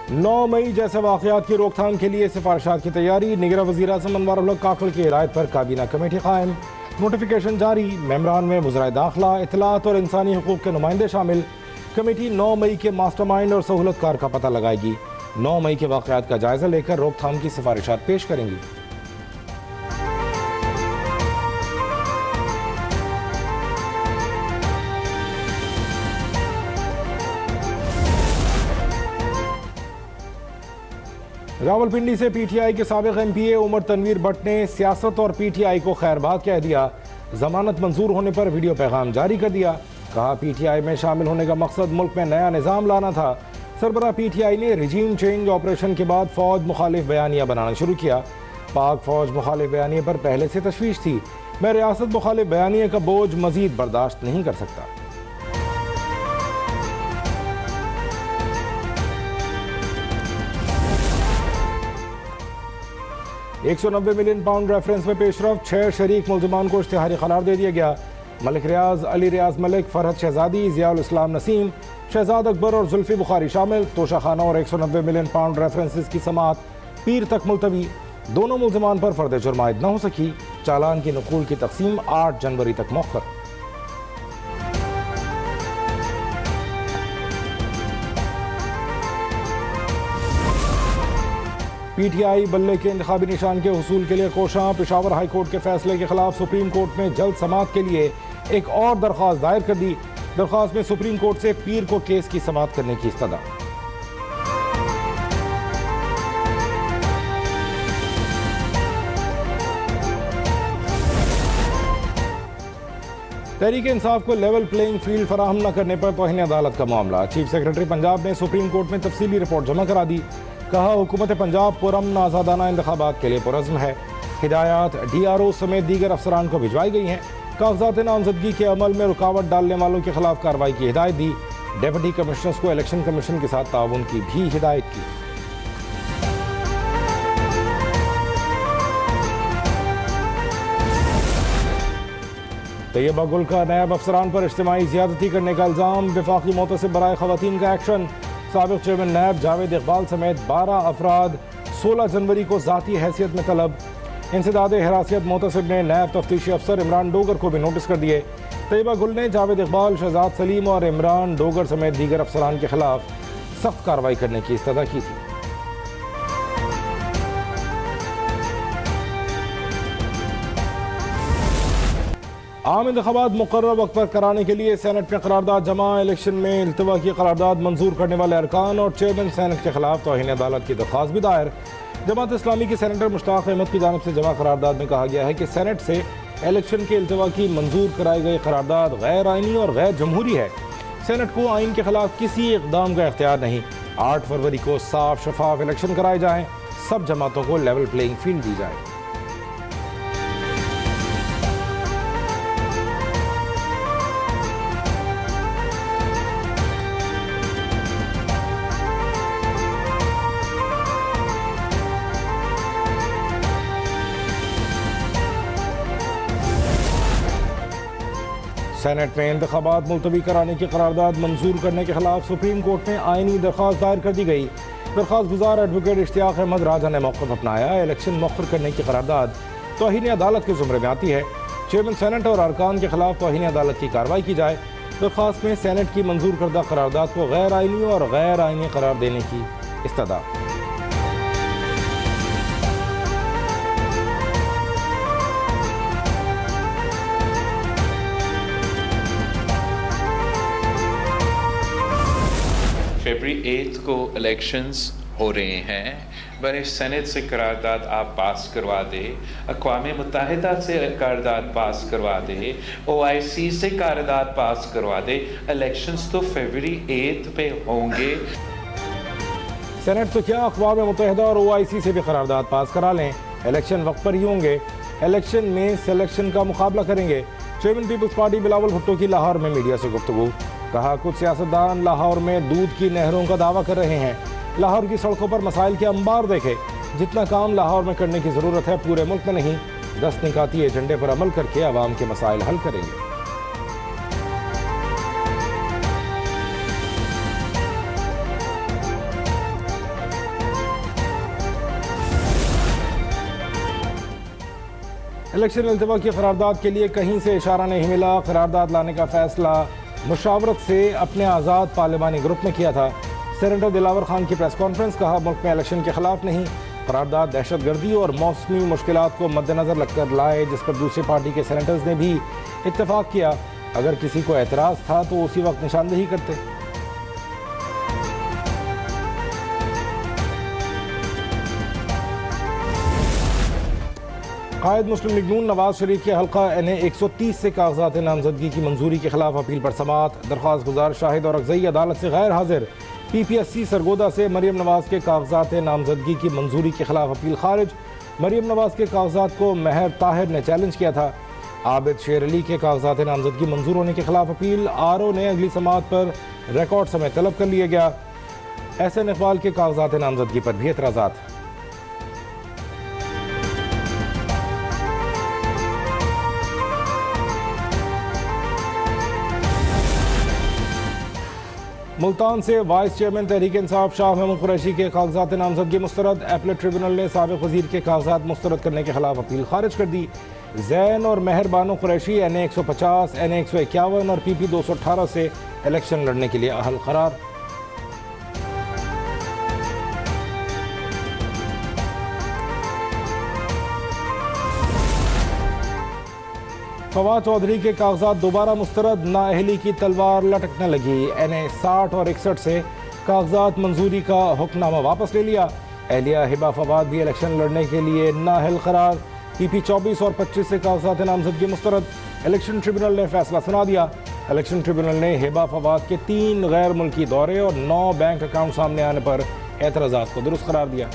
9 मई जैसे वाक़यात की रोकथाम के लिए सिफारिशात की तैयारी। निगरां वज़ीर-ए-आज़म अनवर उल काकड़ की हिदायत पर काबीना कमेटी कायम। नोटिफिकेशन जारी। मेंबरान में वज़राए दाखिला, इत्तलात और इंसानी हुकूक़ के नुमाइंदे शामिल। कमेटी 9 मई के मास्टरमाइंड और सहूलतकार का पता लगाएगी। 9 मई के वाक़यात का जायज़ा लेकर रोकथाम की सिफारिशात पेश करेंगी। रावलपिंडी से पीटीआई के साबिक़ एमपीए उमर तनवीर भट्ट ने सियासत और पीटीआई को खैरबाद कह दिया। जमानत मंजूर होने पर वीडियो पैगाम जारी कर दिया। कहा, पीटीआई में शामिल होने का मकसद मुल्क में नया निज़ाम लाना था। सरबराह पीटीआई ने रिजीम चेंज ऑपरेशन के बाद फौज मुखालिफ बयानिया बनाना शुरू किया। पाक फौज मुखालिफ बयानिया पर पहले से तशवीश थी। मैं रियासत मुखालिफ बयानिया का बोझ मजीद बर्दाश्त नहीं कर सकता। 190 मिलियन पाउंड रेफरेंस में पेशरफ। 6 शरीक मुल्ज़िमान को इश्तिहारी करार दे दिया गया। मलिक रियाज, अली रियाज मलिक, फरहत शहजादी, ज़ियाउल इस्लाम नसीम, शहजाद अकबर और जुल्फी बुखारी शामिल। तोशा खाना और 190 मिलियन पाउंड रेफरेंसेस की समाअत पीर तक मुलतवी। दोनों मुल्ज़िमान पर फर्द जुर्म आयद न हो सकी। चालान की नकूल की तकसीम 8 जनवरी तक मौखर। पीटीआई बल्ले के इंतखाबी निशान के हुसूल के लिए कोशां। पेशावर हाई कोर्ट के फैसले के खिलाफ सुप्रीम कोर्ट में जल्द समाअत के लिए एक और दरख्वास्त दायर कर दी। दरख्वास्त में सुप्रीम कोर्ट से पीर को केस की समाअत करने की इस्तदा। तहरीक इंसाफ को लेवल प्लेइंग फील्ड फराहम न करने पर तौहीन अदालत का मामला। चीफ सेक्रेटरी पंजाब ने सुप्रीम कोर्ट में तफसीली रिपोर्ट जमा करा दी। कहा, हुकूमत पंजाब पुरअमन आज़ादाना इंतखाबात के लिए पुरज़्म है। हिदायत DRO समेत दीगर अफसरान को भिजवाई गई हैं। कागजात नामजदगी के अमल में रुकावट डालने वालों के खिलाफ कार्रवाई की हिदायत दी। डिप्टी कमिश्नर्स को इलेक्शन कमीशन के साथ ताउन की भी हिदायत की। तैयबा गुल का नायब अफसरान पर इज्तिमाई ज़्यादती करने का इल्ज़ाम। वफाकी मोहतसिब बराए ख़वातीन का एक्शन। साबिक़ चेयरमैन नायब जावेद इकबाल समेत 12 अफराद 16 जनवरी को ज़ाती हैसियत में तलब। इंसदाद हिरासत मोहतसिब ने नायब तफ्तीशी अफसर इमरान डोगर को भी नोटिस कर दिए। तैयबा गुल ने जावेद इकबाल, शहजाद सलीम और इमरान डोगर समेत दीगर अफसरान के खिलाफ सख्त कार्रवाई करने की इस्तदा की थी। आम इंतखाबात मुकर्रर वक्त पर कराने के लिए सेनेट में करारदाद जमा। इलेक्शन में इल्तवा की करारदाद मंजूर करने वाले अरकान और चेयरमैन सेनेट के खिलाफ तौहीन अदालत की दरख्वास्त भी दायर। जमात इस्लामी के सेनेटर मुश्ताक अहमद की जानिब से जमा करारदाद में कहा गया है कि सेनेट से इलेक्शन के इल्तवा की मंजूर कराई गई करारदाद गैर आइनी और गैर जमहूरी है। सेनेट को आइन के खिलाफ किसी इकदाम का इख्तियार नहीं। 8 फरवरी को साफ शफाफ इलेक्शन कराए जाएँ। सब जमातों को लेवल प्लेइंग फील्ड दी जाए। सेनेट में इंतखाबात मुलतवी कराने की करारदाद मंजूर करने के खिलाफ सुप्रीम कोर्ट में आइनी दरख्वास्त दायर कर दी गई। दरख्वास्त गुजार एडवोकेट इश्तियाक अहमद राजा ने मौक़िफ़ अपनाया। इलेक्शन मौखर करने की करारदाद तौहीन अदालत के ज़ुमरे में आती है। चेयरमैन सेनेट और अरकान के खिलाफ तौहीन अदालत की कार्रवाई की जाए। दरख्वास्त में सेनेट की मंजूर करदा करारदाद को गैर आइनी और गैर आइनी करार देने की इस्तदा। फरवरी 8 को इलेक्शंस हो रहे हैं। बड़े सेनेट से करारदाद आप पास करवा दे, अक़वाम मुत्तहिदा से करारदाद पास करवा दे, OIC से करारदाद पास करवा दे। इलेक्शंस तो फरवरी 8 पे होंगे। सेनेट तो क्या, अक़वाम मुत्तहिदा और OIC से भी करारदाद पास करा लें। इलेक्शन वक्त पर ही होंगे। इलेक्शन में सिलेक्शन का मुकाबला करेंगे। चेयरमैन पीपल्स पार्टी बिलावल भुट्टो की लाहौर में मीडिया से गुफ्तगू। कहा, कुछ सियासतदान लाहौर में दूध की नहरों का दावा कर रहे हैं। लाहौर की सड़कों पर मसाइल के अंबार देखे। जितना काम लाहौर में करने की ज़रूरत है पूरे मुल्क में नहीं। 10 निकाती एजेंडे पर अमल करके आवाम के मसाइल हल करेंगे। इलेक्शन अल्तवा की करारदाद के लिए कहीं से इशारा नहीं मिला। करारदाद लाने का फैसला मुशावरत से अपने आज़ाद पार्लिमानी ग्रुप ने किया था। सेनेटर दिलावर खान की प्रेस कॉन्फ्रेंस, कहा मुल्क में इलेक्शन के खिलाफ नहीं, करारदाद दहशत गर्दी और मौसमी मुश्किलात को मद्देनजर रखकर लाए, जिस पर दूसरी पार्टी के सेनेटर्स ने भी इत्तेफाक किया। अगर किसी को एतराज़ था तो उसी वक्त निशानदेही करते। कायद मुस्लिम लीग नून नवाज शरीफ के हल्का NA 130 से कागजात नामजदगी की मंजूरी के खिलाफ अपील पर समाअत। दरख्वास्त गुजार शाहिद और अगजई अदालत से गैर हाजिर। PPSC सरगोदा से मरियम नवाज के कागजात नामजदगी की मंजूरी के खिलाफ अपील खारिज। मरियम नवाज के कागजात को महर ताहिर ने चैलेंज किया था। आबिद शेर अली के कागजात नामजदगी मंजूर होने के खिलाफ अपील। RO ने अगली समाअत पर रिकॉर्ड समय तलब कर लिया गया। SN इकबाल के कागजात नामजदगी पर भी एतराज़ात। मुल्तान से वाइस चेयरमैन तहरीक इंसाफ शाह महमूद कुरैशी के कागजात नामजदगी मुस्तरद। एपलेट ट्रिब्यूनल ने साबिक वजीर के कागजात मुस्तरद करने के खिलाफ अपील खारिज कर दी। जैन और मेहर बानो कुरैशी NA 150, NA 151 और PP 218 से इलेक्शन लड़ने के लिए अहल करार। फवाद चौधरी के कागजात दोबारा मुस्तरद। नाअहली की तलवार लटकने लगी। NA 60 और 61 से कागजात मंजूरी का हुक्मनामा वापस ले लिया। एहलिया हिबा फवाद भी इलेक्शन लड़ने के लिए नाअहल करार। PP 24 और 25 से कागजात नामजदगी मुस्तरद। इलेक्शन ट्रिब्यूनल ने फैसला सुना दिया। इलेक्शन ट्रिब्यूनल ने हिबा फवाद के 3 गैर मुल्की दौरे और 9 बैंक अकाउंट सामने आने पर एतराज़ात को दुरुस्त करार दिया।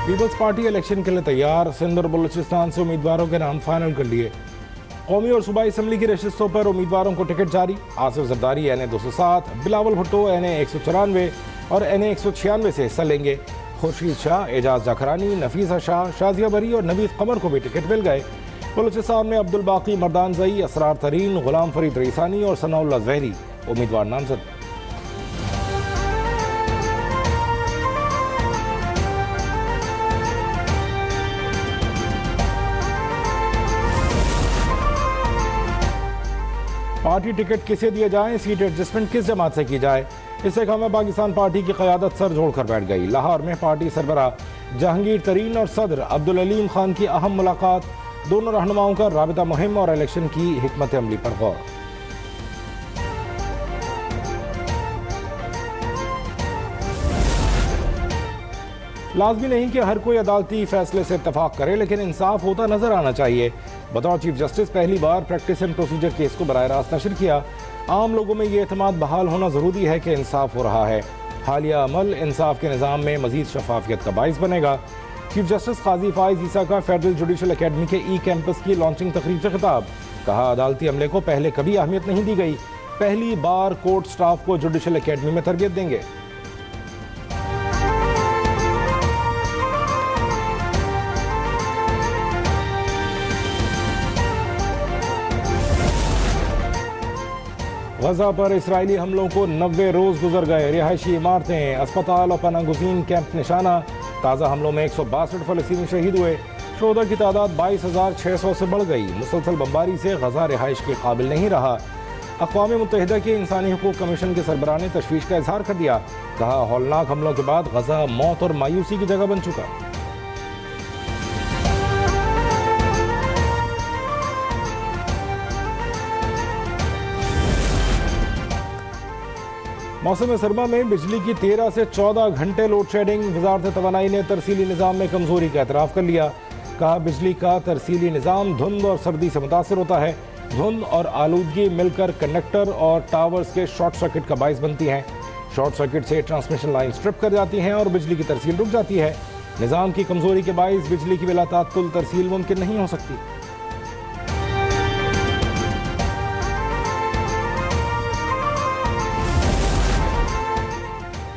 पीपल्स पार्टी इलेक्शन के लिए तैयार। सिंध और बलूचिस्तान से उम्मीदवारों के नाम फाइनल कर लिए। कौमी और सूबाई असम्बली की नशिस्तों पर उम्मीदवारों को टिकट जारी। आसिफ जरदारी NA 207, बिलावल भुट्टो NA 194 और NA 196 से हिस्सा लेंगे। खुर्शीद शाह, एजाज जाखरानी, नफीसा शाह, शाजिया बरी और नवीद कमर को भी टिकट मिल गए। बलूचिस्तान में अब्दुल बाकी मर्दानजई, असरार तरीन, गुलाम फरीद रईसानी और सनाउल्लाह जहरी उम्मीदवार नामजद। पार्टी टिकट किसे दिए जाएं, सीट एडजस्टमेंट किस जमात से की जाए, इससे कम पाकिस्तान पार्टी की क़यादत सर जोड़कर बैठ गई। लाहौर में पार्टी सरबरा जहांगीर तरीन और सदर अब्दुल अलीम खान की अहम मुलाकात। दोनों रहनुमाओं का राबिता मुहिम और इलेक्शन की हिकमत अमली पर गौर। लाजमी नहीं कि हर कोई अदालती फैसले से इत्तफाक करे, लेकिन इंसाफ होता नजर आना चाहिए। बतौर चीफ जस्टिस पहली बार प्रैक्टिस एंड प्रोसीजर केस को बराह रास्त नशर किया। आम लोगों में ये एतमाद बहाल होना ज़रूरी है कि इंसाफ हो रहा है। हालिया अमल इंसाफ के निज़ाम में मज़ीद शफाफियत का बाइस बनेगा। चीफ जस्टिस काजी फाइज ईसा का फेडरल जुडिशल अकेडमी के कैंपस की लॉन्चिंग तकरीब से खिताब। कहा, अदालती अमले को पहले कभी अहमियत नहीं दी गई, पहली बार कोर्ट स्टाफ को जुडिशल अकेडमी में तरबियत देंगे। गजा पर इसराइली हमलों को 90 रोज गुजर गए। रिहायशी इमारतें, अस्पताल और पनागुज़ीन कैंप निशाना। ताज़ा हमलों में 162 फ़लस्तीनी शहीद हुए। शोधा की तादाद 22,600 से बढ़ गई। मुसलसल बमबारी से गजा रिहाइश के काबिल नहीं रहा। अक़वाम मुत्तहिदा के इंसानी हुकूक़ कमीशन के सरबराह ने तशवीश का इजहार कर दिया। कहा, हौलनाक हमलों के बाद गजा मौत और मायूसी की जगह बन चुका। मौसम सरमा में बिजली की 13 से 14 घंटे लोड शेडिंग। वजारत तवानाई ने तरसीली निज़ाम में कमजोरी का एतराफ़ कर लिया। कहा, बिजली का तरसीली निज़ाम धुंध और सर्दी से मुतासर होता है। धुंध और आलूदगी मिलकर कंडक्टर और टावर्स के शॉर्ट सर्किट का बाइस बनती हैं। शॉर्ट सर्किट से ट्रांसमिशन लाइन स्ट्रिप कर जाती हैं और बिजली की तरसील रुक जाती है। निज़ाम की कमजोरी के बाइस बिजली की बिला तात्तुल तरसील मुमकिन नहीं हो सकती।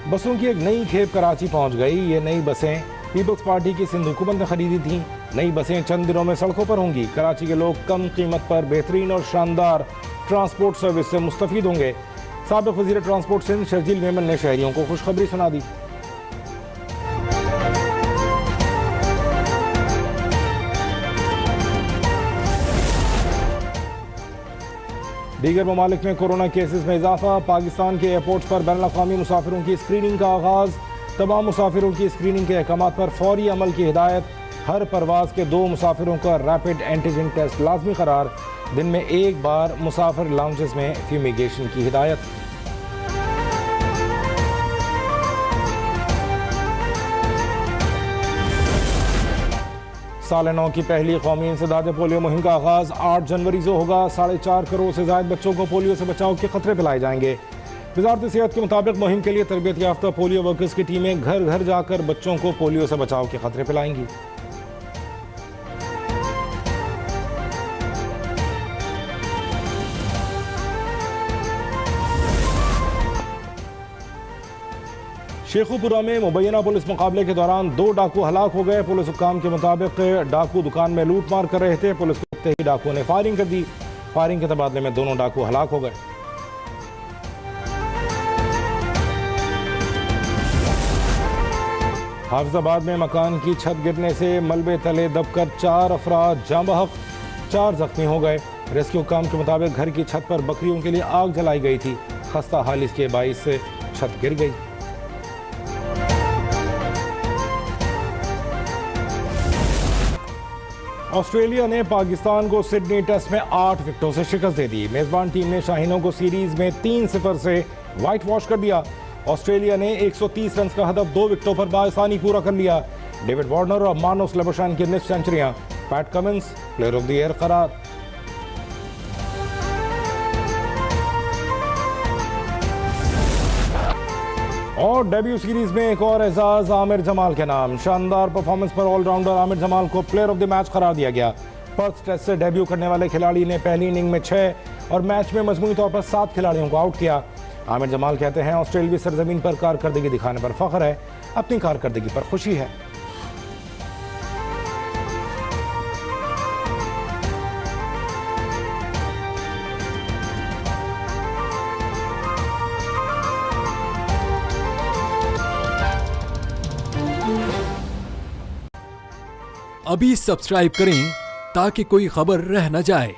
बसों की एक नई खेप कराची पहुंच गई। ये नई बसें पीपल्स पार्टी की सिंध हुकूमत ने खरीदी थीं। नई बसें चंद दिनों में सड़कों पर होंगी। कराची के लोग कम कीमत पर बेहतरीन और शानदार ट्रांसपोर्ट सर्विस से मुस्तफीद होंगे। साबिक वज़ीर ट्रांसपोर्ट सिंध शर्जील मेमन ने शहरियों को खुशखबरी सुना दी। दीगर ममालिक में कोरोना केसेस में इजाफा। पाकिस्तान के एयरपोर्ट्स पर बैनुल-अक़वामी मुसाफिरों की स्क्रीनिंग का आगाज़। तमाम मुसाफिरों की स्क्रीनिंग के अहकामात पर फौरी अमल की हिदायत। हर परवाज़ के 2 मुसाफिरों का रैपिड एंटीजन टेस्ट लाजमी करार। दिन में 1 बार मुसाफिर लाउंजेस में फ्यूमिगेशन की हिदायत। साल 9 की पहली कौमी इंसदाद पोलियो मुहिम का आगाज़ 8 जनवरी से होगा। 4.5 करोड़ से ज़ायद बच्चों को पोलियो से बचाव के खतरे पिलाए जाएंगे। वज़ारत सेहत के मुताबिक मुहिम के लिए तरबियत याफ्ता पोलियो वर्कर्स की टीमें घर घर जाकर बच्चों को पोलियो से बचाव के खतरे पिलाएंगी। शेखुपुरा में मुबैना पुलिस मुकाबले के दौरान 2 डाकू हलाक हो गए। पुलिस हुक्काम के मुताबिक डाकू दुकान में लूट मार कर रहे थे। पुलिस को देखते ही डाकुओं ने फायरिंग कर दी। फायरिंग के तबादले में दोनों डाकू हलाक हो गए। हाफिजाबाद में मकान की छत गिरने से मलबे तले दबकर 4 अफराद जाँ बहक, 4 जख्मी हो गए। रेस्क्यू हुक्काम के मुताबिक घर की छत पर बकरियों के लिए आग जलाई गई थी। खस्ता हालिस के बाइस से छत गिर गई। ऑस्ट्रेलिया ने पाकिस्तान को सिडनी टेस्ट में 8 विकेटों से शिकस्त दे दी। मेजबान टीम ने शाहीनों को सीरीज में 3-0 से व्हाइट वॉश कर दिया। ऑस्ट्रेलिया ने 130 रन का हदफ 2 विकेटों पर बाआसानी पूरा कर लिया। डेविड वार्नर और मार्नस लेबोशान की निस्फ सेंचुरियां। Pat Cummins player of the year करार। और डेब्यू सीरीज में एक और एजाज आमिर जमाल के नाम। शानदार परफॉर्मेंस पर ऑलराउंडर आमिर जमाल को प्लेयर ऑफ द मैच करार दिया गया। पर्थ टेस्ट से डेब्यू करने वाले खिलाड़ी ने पहली इनिंग में 6 और मैच में मजमूई तौर पर 7 खिलाड़ियों को आउट किया। आमिर जमाल कहते हैं, ऑस्ट्रेलियाई सरजमीन पर कारकर्दगी दिखाने पर फख्र है, अपनी कारकर्दगी पर खुशी है। अभी सब्सक्राइब करें ताकि कोई खबर रह न जाए।